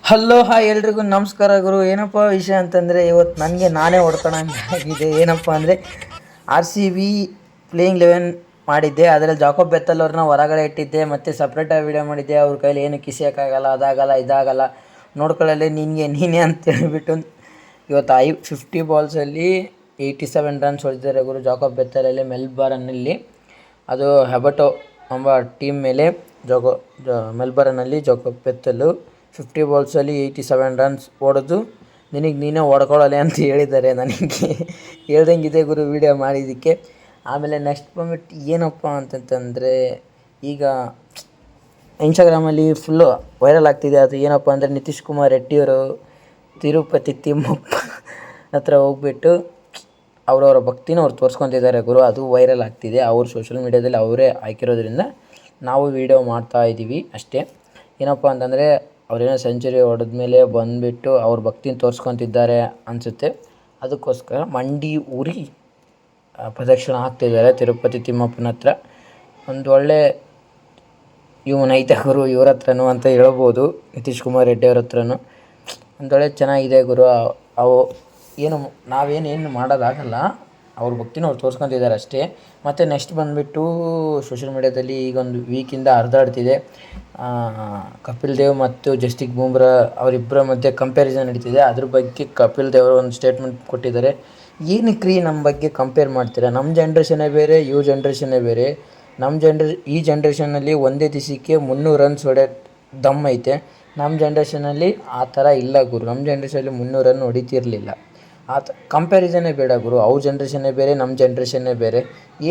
Hello hi ಎಲ್ರಿಗೂ ನಮಸ್ಕಾರ ಗುರು. ಏನಪ್ಪ ವಿಷಯ ಅಂತಂದರೆ ಇವತ್ತು ನನಗೆ ನಾನೇ ಹೊಡ್ಕೊಳಂಗಾಗಿದೆ. ಏನಪ್ಪ ಅಂದರೆ RCB ಪ್ಲೇಯಿಂಗ್ 11 ಮಾಡಿದ್ದೆ. ಅದರಲ್ಲಿ ಜಾಕೋಬ್ ಬೆತ್ತಲ್ ಅವ್ರನ್ನ ಹೊರಗಡೆ ಇಟ್ಟಿದ್ದೆ, ಮತ್ತು ಸಪ್ರೇಟಾಗಿ ವೀಡಿಯೋ ಮಾಡಿದ್ದೆ. ಅವ್ರ ಕೈಲಿ ಏನು ಕಿಸಿಯೋಕ್ಕಾಗಲ್ಲ, ಅದಾಗಲ್ಲ ಇದಾಗಲ್ಲ, ನೋಡ್ಕೊಳ್ಳಲ್ಲಿ ನೀನೇ ಅಂತ ಹೇಳ್ಬಿಟ್ಟು ಇವತ್ತು 50 ಬಾಲ್ಸಲ್ಲಿ 87 ರನ್ಸ್ ಹೊಡೆದಿದ್ದಾರೆ ಗುರು ಜಾಕೋಬ್ ಬೆತ್ತಲಲ್ಲಿ ಮೆಲ್ಬರ್ನ್ನಲ್ಲಿ. ಅದು ಹೆಬಟೋ ಎಂಬ ಟೀಮ್ ಮೇಲೆ ಮೆಲ್ಬರ್ನ್ನಲ್ಲಿ ಜಾಕೋಬ್ ಬೆತ್ತಲು 50 ಬಾಲ್ಸಲ್ಲಿ 87 ರನ್ಸ್ ಹೊಡೆದು ನೀನೇ ಹೊಡ್ಕೊಳ್ಳಲಿ ಅಂತ ಹೇಳಿದ್ದಾರೆ. ನನಗೆ ಹೇಳ್ದಂಗಿದೆ ಗುರು ವೀಡಿಯೋ ಮಾಡಿದ್ದಕ್ಕೆ. ಆಮೇಲೆ ನೆಕ್ಸ್ಟ್ ಬಂದ್ಬಿಟ್ಟು ಏನಪ್ಪ ಅಂತಂತಂದರೆ, ಈಗ ಇನ್ಸ್ಟಾಗ್ರಾಮಲ್ಲಿ ಫುಲ್ಲು ವೈರಲ್ ಆಗ್ತಿದೆ. ಅದು ಏನಪ್ಪ ಅಂದರೆ ನಿತೀಶ್ ಕುಮಾರ್ ರೆಡ್ಡಿಯವರು ತಿರುಪತಿ ತಿಮ್ಮಪ್ಪ ಹತ್ರ ಹೋಗ್ಬಿಟ್ಟು ಅವರವರ ಭಕ್ತಿನ ಅವ್ರು ತೋರಿಸ್ಕೊತಿದ್ದಾರೆ ಗುರು. ಅದು ವೈರಲ್ ಆಗ್ತಿದೆ. ಅವರು ಸೋಷಿಯಲ್ ಮೀಡ್ಯಾದಲ್ಲಿ ಅವರೇ ಹಾಕಿರೋದ್ರಿಂದ ನಾವು ವೀಡಿಯೋ ಮಾಡ್ತಾ ಇದ್ದೀವಿ ಅಷ್ಟೇ. ಏನಪ್ಪ ಅಂತಂದರೆ ಅವರೇನೋ ಸೆಂಚುರಿ ಹೊಡೆದ್ಮೇಲೆ ಬಂದುಬಿಟ್ಟು ಅವ್ರ ಭಕ್ತಿನ ತೋರಿಸ್ಕೊತಿದ್ದಾರೆ ಅನಿಸುತ್ತೆ. ಅದಕ್ಕೋಸ್ಕರ ಮಂಡಿ ಊರಿ ಪ್ರದಕ್ಷಿಣೆ ಹಾಕ್ತಿದ್ದಾರೆ ತಿರುಪತಿ ತಿಮ್ಮಪ್ಪನ ಹತ್ರ. ಒಂದು ಒಳ್ಳೆ ಇವನೈತೆ ಗುರು ಇವ್ರ ಹತ್ರನೂ ಅಂತ ಹೇಳ್ಬೋದು, ನಿತೀಶ್ ಕುಮಾರ್ ರೆಡ್ಡಿ ಅವ್ರ ಹತ್ರನೂ. ಒಂದೊಳ್ಳೆ ಚೆನ್ನಾಗಿದೆ ಗುರು. ಅವು ನಾವೇನೇನು ಮಾಡೋದಾಗಲ್ಲ, ಅವ್ರ ಭಕ್ತಿನ ಅವ್ರು ತೋರಿಸ್ಕೊತಿದ್ದಾರೆ ಅಷ್ಟೇ. ಮತ್ತು ನೆಕ್ಸ್ಟ್ ಬಂದುಬಿಟ್ಟು ಸೋಷಿಯಲ್ ಮೀಡ್ಯಾದಲ್ಲಿ ಈಗ ಒಂದು ವೀಕಿಂದ ಹರಿದಾಡ್ತಿದೆ, ಕಪಿಲ್ ದೇವ್ ಮತ್ತು ಜಸ್ಪ್ರೀತ್ ಬೂಮ್ರಾ ಅವರಿಬ್ಬರ ಮಧ್ಯೆ ಕಂಪ್ಯಾರಿಸನ್ ನಡೀತಿದೆ. ಅದ್ರ ಬಗ್ಗೆ ಕಪಿಲ್ ದೇವ್ ಅವರು ಒಂದು ಸ್ಟೇಟ್ಮೆಂಟ್ ಕೊಟ್ಟಿದ್ದಾರೆ. ಏನಕ್ಕೆ ನಮ್ಮ ಬಗ್ಗೆ ಕಂಪೇರ್ ಮಾಡ್ತೀರಾ? ನಮ್ಮ ಜನ್ರೇಷನ್ನೇ ಬೇರೆ, ಇವ್ರ ಜನ್ರೇಷನ್ನೇ ಬೇರೆ. ಈ ಜನ್ರೇಷನಲ್ಲಿ ಒಂದೇ ದಿವಸಕ್ಕೆ 300 ರನ್ಸ್ ಹೊಡೆಯೋ ದಮ್ ಐತೆ. ನಮ್ಮ ಜನ್ರೇಷನಲ್ಲಿ ಆ ಥರ ಇಲ್ಲ ಗುರು. ನಮ್ಮ ಜನ್ರೇಷನಲ್ಲಿ 300 ರನ್ ಹೊಡಿತಿರಲಿಲ್ಲ. ಕಂಪ್ಯಾರಿಸನ್ನೇ ಬೇಡ ಗುರು. ಅವ್ರ ಜನ್ರೇಷನ್ನೇ ಬೇರೆ, ನಮ್ಮ ಜನ್ರೇಷನ್ನೇ ಬೇರೆ.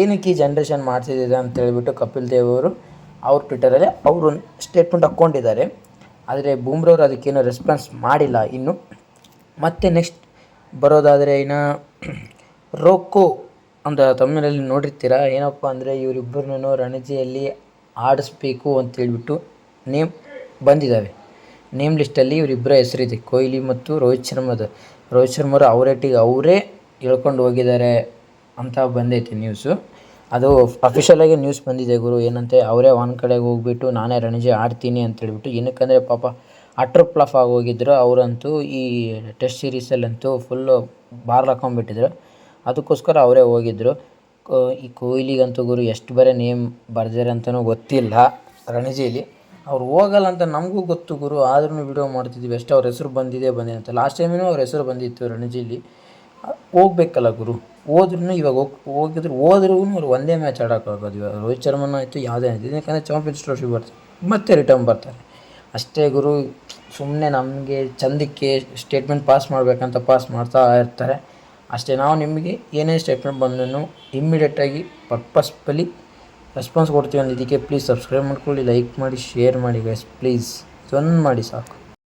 ಏನಕ್ಕೆ ಈ ಜನ್ರೇಷನ್ ಮಾಡ್ತಿದ್ದಿದೆ ಅಂತ ಹೇಳ್ಬಿಟ್ಟು ಕಪಿಲ್ ದೇವ್ ಅವರು ಅವ್ರ ಟ್ವಿಟರಲ್ಲಿ ಒಂದು ಸ್ಟೇಟ್ಮೆಂಟ್ ಹಾಕ್ಕೊಂಡಿದ್ದಾರೆ. ಆದರೆ ಬೂಮ್ರವ್ರು ಅದಕ್ಕೇನು ರೆಸ್ಪಾನ್ಸ್ ಮಾಡಿಲ್ಲ ಇನ್ನು. ಮತ್ತು ನೆಕ್ಸ್ಟ್ ಬರೋದಾದರೆ ಇನ್ನು ರೋಕೋ ಅಂತ ತಮಿಳಲ್ಲಿ ನೋಡಿರ್ತೀರ. ಏನಪ್ಪ ಅಂದರೆ ಇವರಿಬ್ಬರನ್ನೂ ರಣಜಿಯಲ್ಲಿ ಆಡಿಸ್ಬೇಕು ಅಂತೇಳ್ಬಿಟ್ಟು ನೇಮ್ ಬಂದಿದ್ದಾವೆ. ನೇಮ್ ಲಿಸ್ಟಲ್ಲಿ ಇವರಿಬ್ಬರ ಹೆಸರಿದೆ, ಕೊಹ್ಲಿ ಮತ್ತು ರೋಹಿತ್ ಶರ್ಮರು ಅವರೇ ಹೇಳ್ಕೊಂಡು ಹೋಗಿದ್ದಾರೆ ಅಂತ ಬಂದೈತೆ ನ್ಯೂಸು. ಅದು ಅಫಿಷಿಯಲಾಗಿ ನ್ಯೂಸ್ ಬಂದಿದೆ ಗುರು. ಏನಂತೆ ಅವರೇ ಒಂದು ಕಡೆಗೆ ಹೋಗ್ಬಿಟ್ಟು ನಾನೇ ರಣಜಿ ಆಡ್ತೀನಿ ಅಂತೇಳ್ಬಿಟ್ಟು. ಏನಕ್ಕಂದರೆ ಪಾಪ ಅಟ್ರ್ ಫ್ಲಾಪ್ ಆಗೋಗಿದ್ರು ಅವರಂತೂ. ಈ ಟೆಸ್ಟ್ ಸೀರೀಸಲ್ಲಂತೂ ಫುಲ್ಲು ಬಾರ್ಲ್ ಹಾಕೊಂಡ್ಬಿಟ್ಟಿದ್ರು. ಅದಕ್ಕೋಸ್ಕರ ಅವರೇ ಹೋಗಿದ್ದರು. ಈ ಕೊಹ್ಲಿಗಂತೂ ಗುರು ಎಷ್ಟು ಬೇರೆ ನೇಮ್ ಬರ್ದಿದ್ದಾರೆ ಅಂತಲೂ ಗೊತ್ತಿಲ್ಲ ರಣಜಿಯಲ್ಲಿ. ಅವ್ರು ಹೋಗಲ್ಲ ಅಂತ ನಮಗೂ ಗೊತ್ತು ಗುರು, ಆದ್ರೂ ವಿಡಿಯೋ ಮಾಡ್ತಿದ್ದೀವಿ ಅಷ್ಟೇ. ಅವ್ರ ಹೆಸರು ಬಂದಿದೆ ಅಂತ. ಲಾಸ್ಟ್ ಟೈಮಿನೂ ಅವ್ರ ಹೆಸರು ಬಂದಿತ್ತು ರಣಜಿಲಿ. ಹೋಗ್ಬೇಕಲ್ಲ ಗುರು. ಇವಾಗ ಹೋದ್ರೂ ಅವ್ರು ಒಂದೇ ಮ್ಯಾಚ್ ಆಡೋಕ್ಕಾಗೋದು. ಇವಾಗ ರೋಹಿತ್ ಶರ್ಮನ ಆಯಿತು, ಯಾವುದೇ ಆಯಿತು, ಯಾಕಂದರೆ ಚಾಂಪಿಯನ್ಸ್ ಟ್ರೋಫಿ ಬರ್ತಾರೆ, ಮತ್ತೆ ರಿಟರ್ನ್ ಬರ್ತಾರೆ ಅಷ್ಟೇ ಗುರು. ಸುಮ್ಮನೆ ನಮಗೆ ಚಂದಕ್ಕೆ ಸ್ಟೇಟ್ಮೆಂಟ್ ಪಾಸ್ ಮಾಡಬೇಕಂತ ಪಾಸ್ ಮಾಡ್ತಾ ಇರ್ತಾರೆ ಅಷ್ಟೇ. ನಾವು ನಿಮಗೆ ಏನೇ ಸ್ಟೇಟ್ಮೆಂಟ್ ಬಂದ್ರೂ ಇಮ್ಮಿಡಿಯೇಟಾಗಿ ಪರ್ಪಸ್ಫುಲಿ ರೆಸ್ಪಾನ್ಸ್ ಕೊಡ್ತೀವಿ. ಇದಕ್ಕೆ ಪ್ಲೀಸ್ ಸಬ್ಸ್ಕ್ರೈಬ್ ಮಾಡ್ಕೊಳ್ಳಿ, ಲೈಕ್ ಮಾಡಿ, ಶೇರ್ ಮಾಡಿ ಗೈಸ್ ಪ್ಲೀಸ್. ಇದೊಂದು ಮಾಡಿ ಸಾಕು.